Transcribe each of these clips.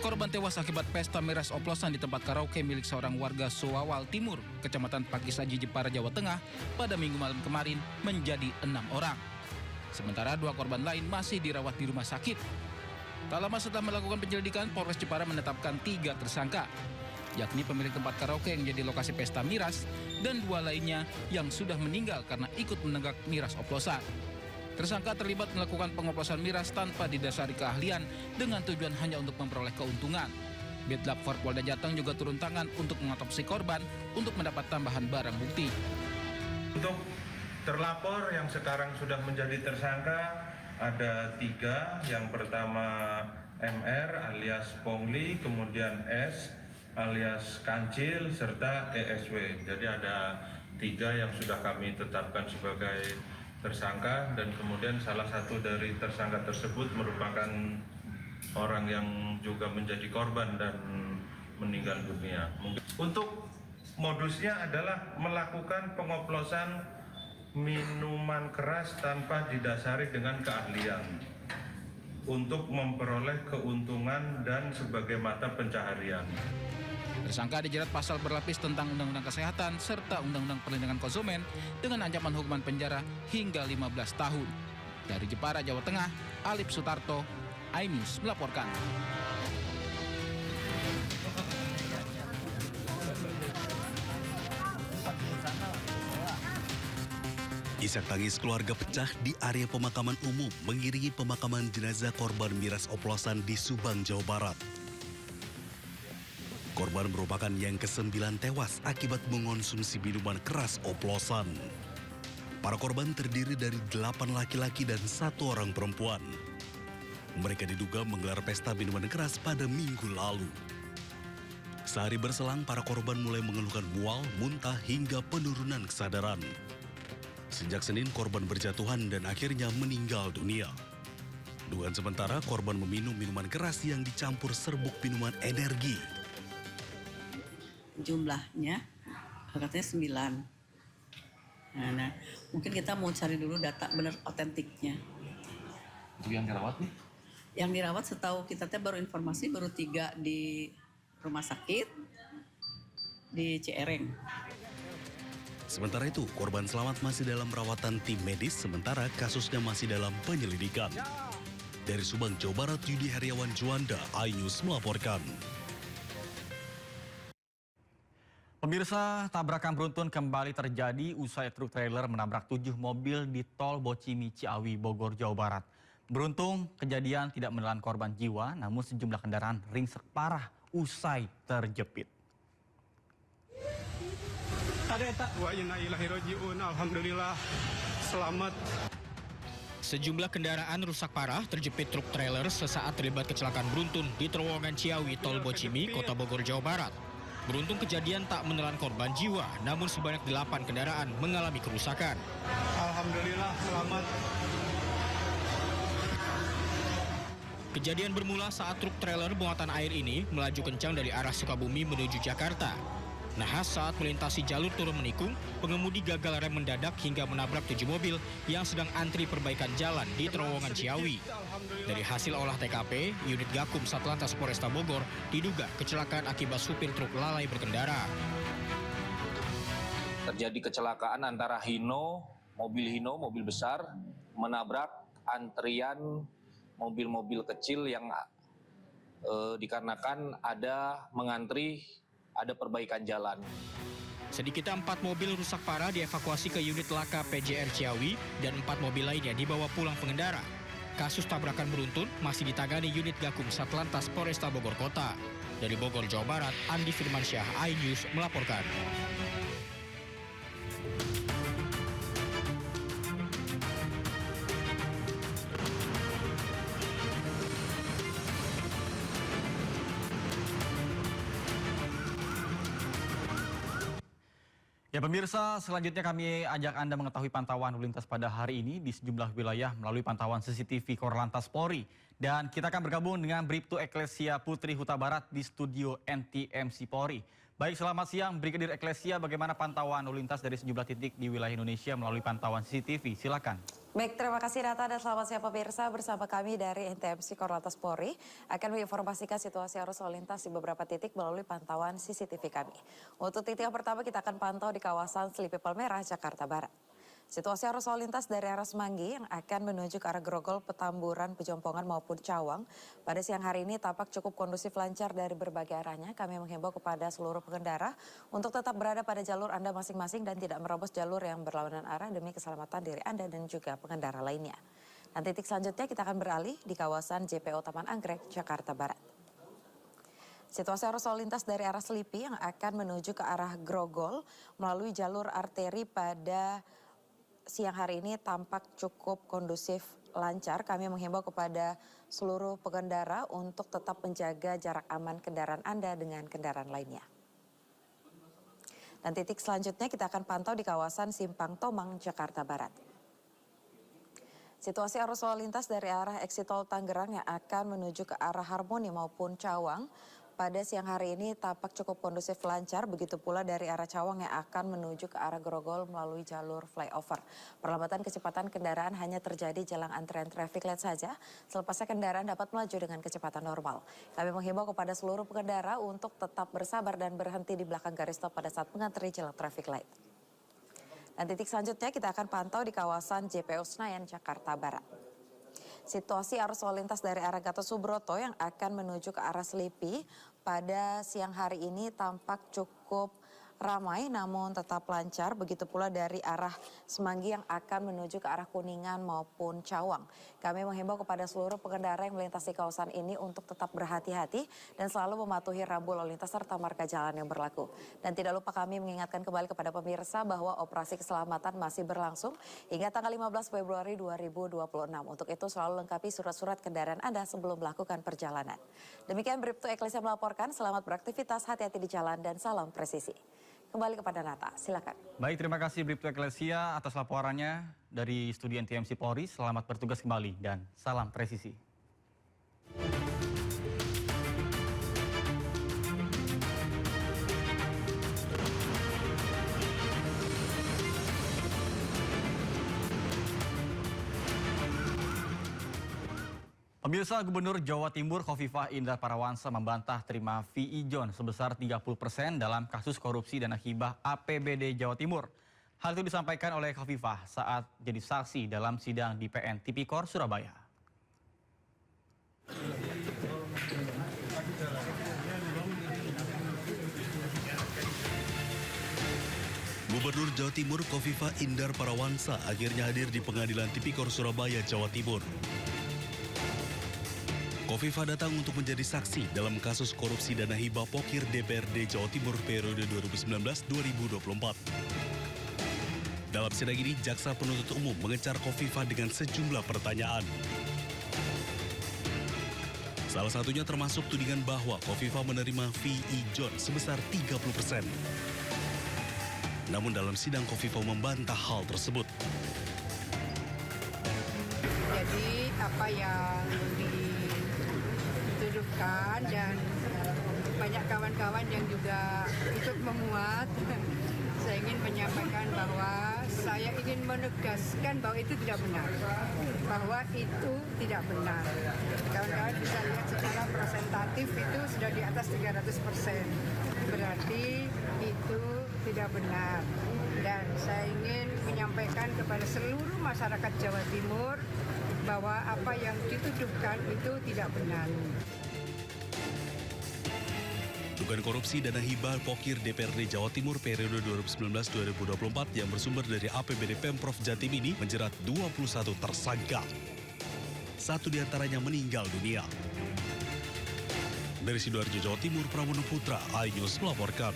Korban tewas akibat pesta miras oplosan di tempat karaoke milik seorang warga Suawal Timur, Kecamatan Pakisaji, Jepara, Jawa Tengah pada Minggu malam kemarin menjadi 6 orang. Sementara 2 korban lain masih dirawat di rumah sakit. Tak lama setelah melakukan penyelidikan, Polres Jepara menetapkan 3 tersangka, yakni pemilik tempat karaoke yang jadi lokasi pesta miras dan 2 lainnya yang sudah meninggal karena ikut menenggak miras oplosan. Tersangka terlibat melakukan pengoplosan miras tanpa didasari keahlian dengan tujuan hanya untuk memperoleh keuntungan. Bitlab Forpolda Jateng juga turun tangan untuk mengotopsi korban untuk mendapat tambahan barang bukti. Untuk terlapor yang sekarang sudah menjadi tersangka ada 3. Yang pertama MR alias Pongli, kemudian S alias Kancil, serta ESW. Jadi ada 3 yang sudah kami tetapkan sebagai tersangka, dan kemudian salah satu dari tersangka tersebut merupakan orang yang juga menjadi korban dan meninggal dunia. Untuk modusnya adalah melakukan pengoplosan minuman keras tanpa didasari dengan keahlian untuk memperoleh keuntungan dan sebagai mata pencaharian. Tersangka dijerat pasal berlapis tentang Undang-Undang Kesehatan serta Undang-Undang Perlindungan Konsumen dengan ancaman hukuman penjara hingga 15 tahun. Dari Jepara, Jawa Tengah, Alip Sutarto, iNews melaporkan. Isak tangis keluarga pecah di area pemakaman umum mengiringi pemakaman jenazah korban miras oplosan di Subang, Jawa Barat. Korban merupakan yang ke-9 tewas akibat mengonsumsi minuman keras oplosan. Para korban terdiri dari 8 laki-laki dan 1 orang perempuan. Mereka diduga menggelar pesta minuman keras pada minggu lalu. Sehari berselang, para korban mulai mengeluhkan mual, muntah, hingga penurunan kesadaran. Sejak Senin, korban berjatuhan dan akhirnya meninggal dunia. Dugaan sementara, korban meminum minuman keras yang dicampur serbuk minuman energi. Jumlahnya katanya 9. Nah, mungkin kita mau cari dulu data benar otentiknya. Yang dirawat nih? Yang dirawat setahu kita baru informasi baru 3 di rumah sakit di Ciereng. Sementara itu, korban selamat masih dalam perawatan tim medis, sementara kasusnya masih dalam penyelidikan. Dari Subang, Jawa Barat, Yudi Heriawan Juanda, iNews melaporkan. Pemirsa, tabrakan beruntun kembali terjadi usai truk trailer menabrak 7 mobil di tol Bocimi Ciawi, Bogor, Jawa Barat. Beruntung kejadian tidak menelan korban jiwa, namun sejumlah kendaraan ringsek parah usai terjepit. Alhamdulillah selamat. Sejumlah kendaraan rusak parah terjepit truk trailer sesaat terlibat kecelakaan beruntun di terowongan Ciawi, tol Bocimi, Kota Bogor, Jawa Barat. Beruntung kejadian tak menelan korban jiwa, namun sebanyak 8 kendaraan mengalami kerusakan. Alhamdulillah selamat. Kejadian bermula saat truk trailer muatan air ini melaju kencang dari arah Sukabumi menuju Jakarta. Nahas saat melintasi jalur turun menikung, pengemudi gagal rem mendadak hingga menabrak 7 mobil yang sedang antri perbaikan jalan di terowongan Ciawi. Dari hasil olah TKP, unit Gakum Satlantas Polresta Bogor diduga kecelakaan akibat supir truk lalai berkendara. Terjadi kecelakaan antara mobil besar, menabrak antrian mobil-mobil kecil yang dikarenakan ada perbaikan jalan. Sedikitnya 4 mobil rusak parah dievakuasi ke unit laka PJR Ciawi dan 4 mobil lainnya dibawa pulang pengendara. Kasus tabrakan beruntun masih ditangani unit Gakum Satlantas Polresta Bogor Kota. Dari Bogor, Jawa Barat, Andi Firmansyah, iNews melaporkan. Ya pemirsa, selanjutnya kami ajak Anda mengetahui pantauan lalu lintas pada hari ini di sejumlah wilayah melalui pantauan CCTV Korlantas Polri. Dan kita akan bergabung dengan Bribtu Eklesia Putri Huta Barat di studio NTMC Polri. Baik, selamat siang Brigadir Eklesia, bagaimana pantauan lalu lintas dari sejumlah titik di wilayah Indonesia melalui pantauan CCTV? Silakan. Baik, terima kasih Nata dan selamat siang pemirsa. Bersama kami dari NTMC Korlantas Polri akan menginformasikan situasi arus lalu lintas di beberapa titik melalui pantauan CCTV kami. Untuk titik yang pertama kita akan pantau di kawasan Selipi Palmerah, Jakarta Barat. Situasi arus lalu lintas dari arah Semanggi yang akan menuju ke arah Grogol, Petamburan, Pejompongan maupun Cawang pada siang hari ini tampak cukup kondusif lancar dari berbagai arahnya. Kami menghimbau kepada seluruh pengendara untuk tetap berada pada jalur Anda masing-masing dan tidak merobos jalur yang berlawanan arah demi keselamatan diri Anda dan juga pengendara lainnya. Dan titik selanjutnya kita akan beralih di kawasan JPO Taman Anggrek, Jakarta Barat. Situasi arus lalu lintas dari arah Selipi yang akan menuju ke arah Grogol melalui jalur arteri pada siang hari ini tampak cukup kondusif lancar. Kami menghimbau kepada seluruh pengendara untuk tetap menjaga jarak aman kendaraan Anda dengan kendaraan lainnya. Dan titik selanjutnya kita akan pantau di kawasan Simpang Tomang, Jakarta Barat. Situasi arus lalu lintas dari arah Exit Tol Tangerang yang akan menuju ke arah Harmoni maupun Cawang pada siang hari ini tampak cukup kondusif lancar, begitu pula dari arah Cawang yang akan menuju ke arah Grogol melalui jalur flyover. Perlambatan kecepatan kendaraan hanya terjadi jelang antrean traffic light saja, selepasnya kendaraan dapat melaju dengan kecepatan normal. Kami menghimbau kepada seluruh pengendara untuk tetap bersabar dan berhenti di belakang garis stop pada saat mengantri jelang traffic light. Dan titik selanjutnya kita akan pantau di kawasan JPO Senayan, Jakarta Barat. Situasi arus lalu lintas dari arah Gatot Subroto yang akan menuju ke arah Selipi pada siang hari ini tampak cukup ramai namun tetap lancar, begitu pula dari arah Semanggi yang akan menuju ke arah Kuningan maupun Cawang. Kami menghimbau kepada seluruh pengendara yang melintasi kawasan ini untuk tetap berhati-hati dan selalu mematuhi rambu lalu lintas serta marka jalan yang berlaku. Dan tidak lupa kami mengingatkan kembali kepada pemirsa bahwa operasi keselamatan masih berlangsung hingga tanggal 15 Februari 2026. Untuk itu selalu lengkapi surat-surat kendaraan Anda sebelum melakukan perjalanan. Demikian Bribtu Eklesia melaporkan, selamat beraktivitas, hati-hati di jalan dan salam presisi. Kembali kepada Nata, silakan. Baik, terima kasih Bribtu Eklesia atas laporannya dari Studio NTMC Polri. Selamat bertugas kembali dan salam presisi. Pemirsa, Gubernur Jawa Timur Khofifah Indar Parawansa membantah terima fee ijon sebesar 30% dalam kasus korupsi dana hibah APBD Jawa Timur. Hal itu disampaikan oleh Khofifah saat jadi saksi dalam sidang di PN Tipikor Surabaya. Gubernur Jawa Timur Khofifah Indar Parawansa akhirnya hadir di Pengadilan Tipikor Surabaya, Jawa Timur. Khofifah datang untuk menjadi saksi dalam kasus korupsi dana hibah Pokir DPRD Jawa Timur periode 2019-2024. Dalam sidang ini, Jaksa Penuntut Umum mengejar Khofifah dengan sejumlah pertanyaan. Salah satunya termasuk tudingan bahwa Khofifah menerima fee ijon sebesar 30%. Namun dalam sidang Khofifah membantah hal tersebut. Jadi apa yang dituduhkan dan banyak kawan-kawan yang juga ikut memuat, saya ingin menyampaikan bahwa saya ingin menegaskan bahwa itu tidak benar. Bahwa itu tidak benar. Kawan-kawan bisa lihat secara presentatif itu sudah di atas 300%. Berarti itu tidak benar. Dan saya ingin menyampaikan kepada seluruh masyarakat Jawa Timur bahwa apa yang dituduhkan itu tidak benar. Dugaan korupsi dana hibah Pokir DPRD Jawa Timur periode 2019-2024 yang bersumber dari APBD Pemprov Jatim ini menjerat 21 tersangka. Satu diantaranya meninggal dunia. Dari Sidoarjo, Jawa Timur, Pramono Putra, iNews melaporkan.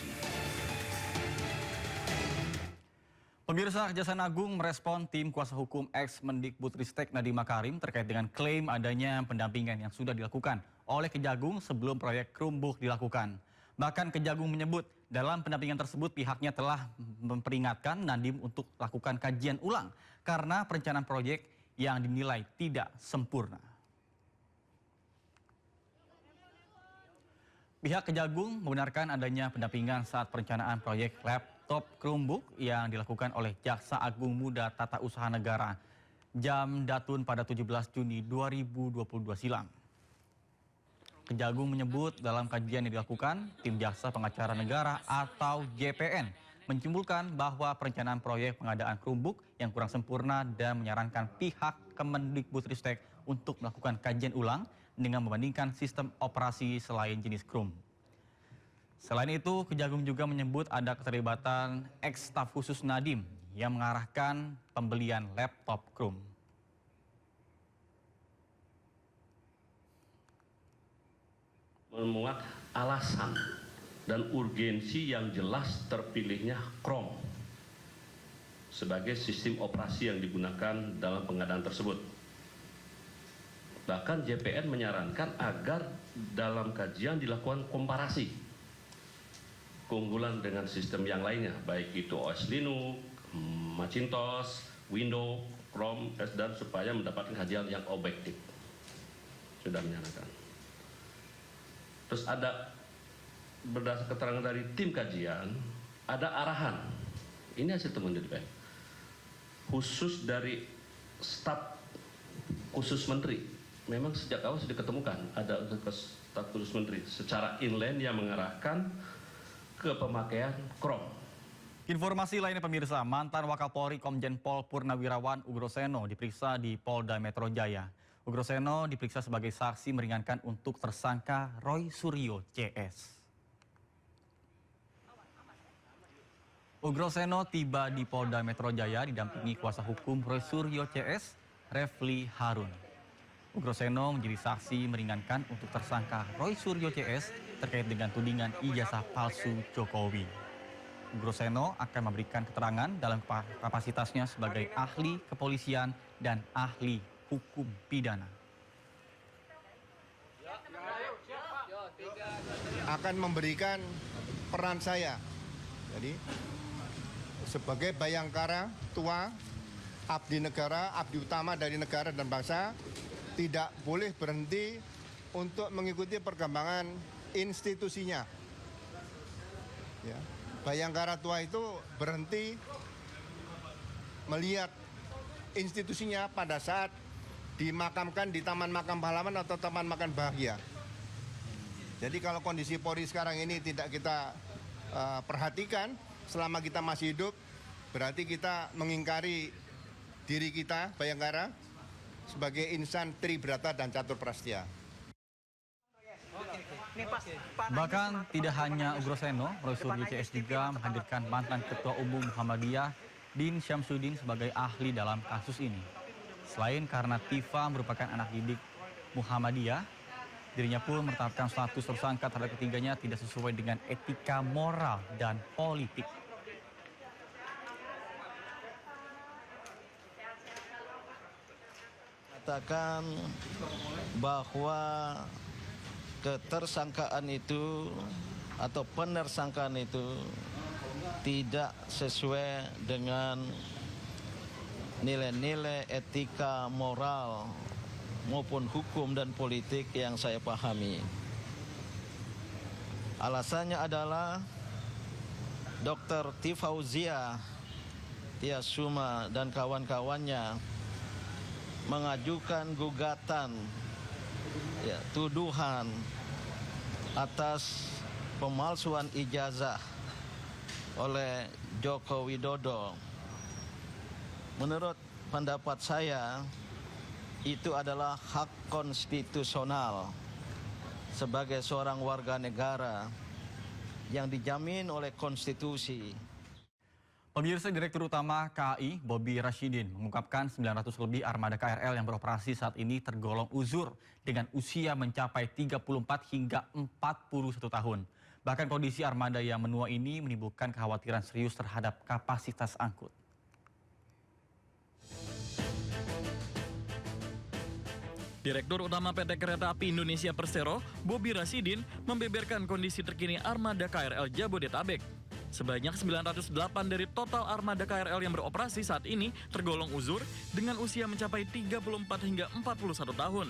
Pemirsa, Kejaksaan Agung merespon tim kuasa hukum ex-Mendikbudristek Nadiem Makarim terkait dengan klaim adanya pendampingan yang sudah dilakukan oleh Kejagung sebelum proyek Krumbuk dilakukan. Bahkan Kejagung menyebut dalam pendampingan tersebut pihaknya telah memperingatkan Nadiem untuk lakukan kajian ulang karena perencanaan proyek yang dinilai tidak sempurna. Pihak Kejagung membenarkan adanya pendampingan saat perencanaan proyek laptop Krumbuk yang dilakukan oleh Jaksa Agung Muda Tata Usaha Negara Jam Datun pada 17 Juni 2022 silam. Kejagung menyebut dalam kajian yang dilakukan, tim Jaksa Pengacara Negara atau JPN menyimpulkan bahwa perencanaan proyek pengadaan Chromebook yang kurang sempurna dan menyarankan pihak Kemendikbudristek untuk melakukan kajian ulang dengan membandingkan sistem operasi selain jenis Chrome. Selain itu, Kejagung juga menyebut ada keterlibatan ex-staf khusus Nadiem yang mengarahkan pembelian laptop Chrome. Memuat alasan dan urgensi yang jelas terpilihnya Chrome sebagai sistem operasi yang digunakan dalam pengadaan tersebut. Bahkan JPN menyarankan agar dalam kajian dilakukan komparasi keunggulan dengan sistem yang lainnya, baik itu OS Linux, Macintosh, Windows, Chrome, dan supaya mendapatkan kajian yang objektif. Sudah menyarankan. Terus ada berdasar keterangan dari tim kajian, ada arahan. Ini hasil temuan DPR. Khusus dari staf khusus menteri. Memang sejak awal sudah diketemukan ada staf khusus menteri secara inline yang mengarahkan ke pemakaian Chrome. Informasi lainnya pemirsa, mantan Wakapolri Komjen Pol Purnawirawan Ugroseno diperiksa di Polda Metro Jaya. Ugroseno diperiksa sebagai saksi meringankan untuk tersangka Roy Suryo CS. Ugroseno tiba di Polda Metro Jaya didampingi kuasa hukum Roy Suryo CS, Refli Harun. Ugroseno menjadi saksi meringankan untuk tersangka Roy Suryo CS terkait dengan tudingan ijazah palsu Jokowi. Ugroseno akan memberikan keterangan dalam kapasitasnya sebagai ahli kepolisian dan ahli hukum pidana. Akan memberikan peran saya. Jadi sebagai bayangkara tua, abdi negara, abdi utama dari negara dan bangsa, tidak boleh berhenti untuk mengikuti perkembangan institusinya. Ya. Bayangkara tua itu berhenti melihat institusinya pada saat dimakamkan di Taman Makam Pahlawan atau Taman Makam Bahagia. Jadi kalau kondisi Polri sekarang ini tidak kita perhatikan selama kita masih hidup, berarti kita mengingkari diri kita, Bayangkara, sebagai insan Tribrata dan Catur Prastya. Bahkan tidak hanya Ugroseno, Roy Suryo CS juga menghadirkan mantan Ketua Umum Muhammadiyah Din Syamsuddin sebagai ahli dalam kasus ini. Selain karena Tifa merupakan anak didik Muhammadiyah, dirinya pun menetapkan status tersangka terhadap ketiganya tidak sesuai dengan etika moral dan politik. Katakan bahwa ketersangkaan itu atau penersangkaan itu tidak sesuai dengan nilai-nilai etika moral maupun hukum dan politik yang saya pahami. Alasannya adalah Dr. Tifauzia Tiasuma dan kawan-kawannya mengajukan gugatan tuduhan atas pemalsuan ijazah oleh Joko Widodo. Menurut pendapat saya, itu adalah hak konstitusional sebagai seorang warga negara yang dijamin oleh konstitusi. Pemirsa, Direktur Utama KAI, Bobi Rashidin, mengungkapkan 900 lebih armada KRL yang beroperasi saat ini tergolong uzur dengan usia mencapai 34 hingga 41 tahun. Bahkan kondisi armada yang menua ini menimbulkan kekhawatiran serius terhadap kapasitas angkut. Direktur Utama PT Kereta Api Indonesia Persero, Bobi Rashidin, membeberkan kondisi terkini armada KRL Jabodetabek. Sebanyak 908 dari total armada KRL yang beroperasi saat ini tergolong uzur dengan usia mencapai 34 hingga 41 tahun.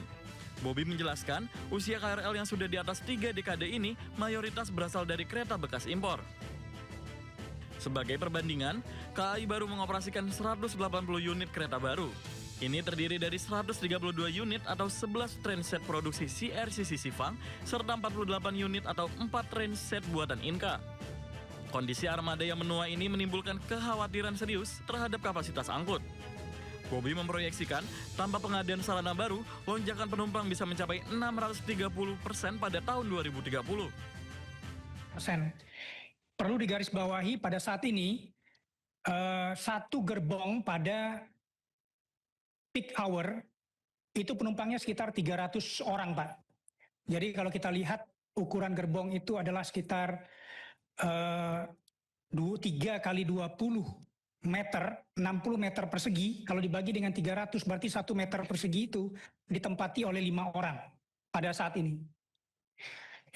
Bobi menjelaskan, usia KRL yang sudah di atas 3 dekade ini mayoritas berasal dari kereta bekas impor. Sebagai perbandingan, KAI baru mengoperasikan 180 unit kereta baru. Ini terdiri dari 132 unit atau 11 trainset produksi CRCC Sifang, serta 48 unit atau 4 trainset buatan Inka. Kondisi armada yang menua ini menimbulkan kekhawatiran serius terhadap kapasitas angkut. Bobi memproyeksikan, tanpa pengadaan sarana baru, lonjakan penumpang bisa mencapai 630% pada tahun 2030. Perlu digarisbawahi pada saat ini, satu gerbong pada peak hour itu penumpangnya sekitar 300 orang, Pak. Jadi kalau kita lihat ukuran gerbong itu adalah sekitar 3 kali 20 meter, 60 meter persegi. Kalau dibagi dengan 300 berarti 1 meter persegi itu ditempati oleh 5 orang pada saat ini.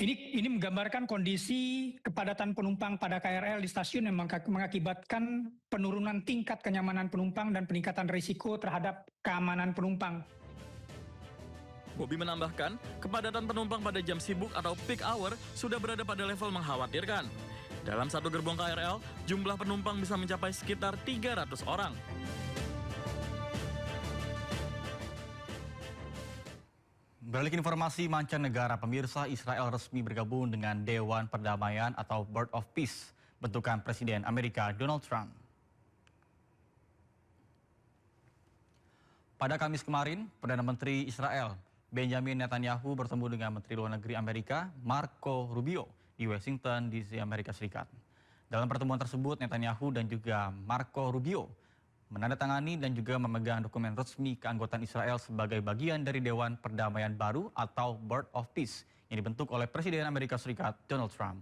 Ini menggambarkan kondisi kepadatan penumpang pada KRL di stasiun yang mengakibatkan penurunan tingkat kenyamanan penumpang dan peningkatan risiko terhadap keamanan penumpang. Bobi menambahkan, kepadatan penumpang pada jam sibuk atau peak hour sudah berada pada level mengkhawatirkan. Dalam satu gerbong KRL, jumlah penumpang bisa mencapai sekitar 300 orang. Beralih ke informasi mancanegara, pemirsa, Israel resmi bergabung dengan Dewan Perdamaian atau Board of Peace, bentukan Presiden Amerika Donald Trump. Pada Kamis kemarin, Perdana Menteri Israel Benjamin Netanyahu bertemu dengan Menteri Luar Negeri Amerika Marco Rubio di Washington, D.C., Amerika Serikat. Dalam pertemuan tersebut, Netanyahu dan juga Marco Rubio menandatangani dan juga memegang dokumen resmi keanggotaan Israel sebagai bagian dari Dewan Perdamaian baru atau Board of Peace yang dibentuk oleh Presiden Amerika Serikat Donald Trump.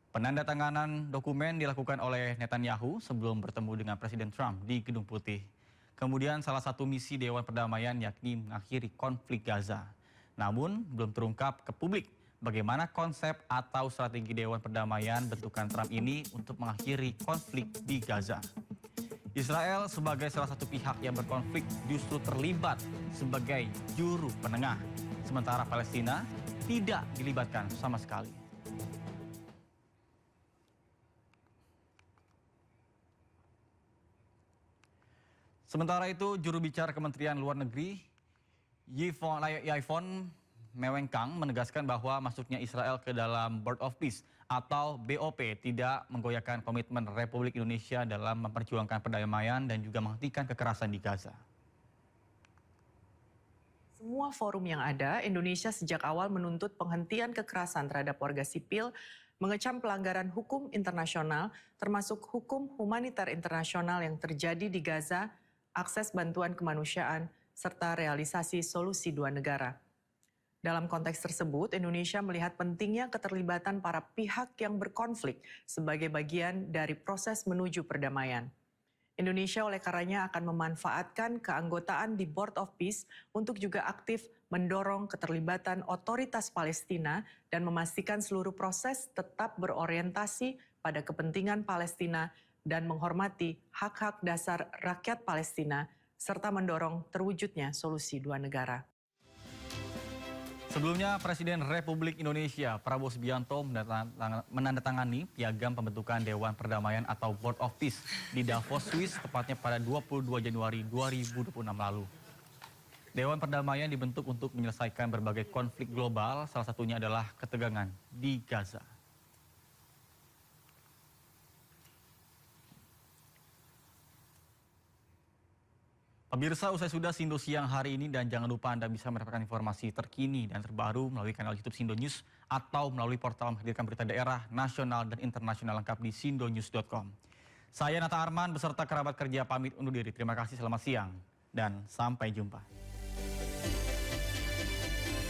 Penandatanganan dokumen dilakukan oleh Netanyahu sebelum bertemu dengan Presiden Trump di Gedung Putih. Kemudian salah satu misi Dewan Perdamaian yakni mengakhiri konflik Gaza. Namun belum terungkap ke publik bagaimana konsep atau strategi Dewan Perdamaian bentukan Trump ini untuk mengakhiri konflik di Gaza. Israel sebagai salah satu pihak yang berkonflik justru terlibat sebagai juru penengah, sementara Palestina tidak dilibatkan sama sekali. Sementara itu, juru bicara Kementerian Luar Negeri Yvonne Mewengkang menegaskan bahwa masuknya Israel ke dalam Board of Peace atau BOP tidak menggoyahkan komitmen Republik Indonesia dalam memperjuangkan perdamaian dan juga menghentikan kekerasan di Gaza. Semua forum yang ada, Indonesia sejak awal menuntut penghentian kekerasan terhadap warga sipil, mengecam pelanggaran hukum internasional, termasuk hukum humaniter internasional yang terjadi di Gaza, akses bantuan kemanusiaan, serta realisasi solusi dua negara. Dalam konteks tersebut, Indonesia melihat pentingnya keterlibatan para pihak yang berkonflik sebagai bagian dari proses menuju perdamaian. Indonesia oleh karenanya akan memanfaatkan keanggotaan di Board of Peace untuk juga aktif mendorong keterlibatan otoritas Palestina dan memastikan seluruh proses tetap berorientasi pada kepentingan Palestina dan menghormati hak-hak dasar rakyat Palestina serta mendorong terwujudnya solusi dua negara. Sebelumnya, Presiden Republik Indonesia Prabowo Subianto menandatangani piagam pembentukan Dewan Perdamaian atau Board of Peace di Davos, Swiss, tepatnya pada 22 Januari 2026 lalu. Dewan Perdamaian dibentuk untuk menyelesaikan berbagai konflik global, salah satunya adalah ketegangan di Gaza. Pemirsa, usai sudah Sindo Siang hari ini dan jangan lupa Anda bisa mendapatkan informasi terkini dan terbaru melalui kanal YouTube Sindo News atau melalui portal menghadirkan berita daerah, nasional dan internasional lengkap di sindonews.com. Saya Nata Arman beserta kerabat kerja pamit undur diri. Terima kasih, selamat siang dan sampai jumpa.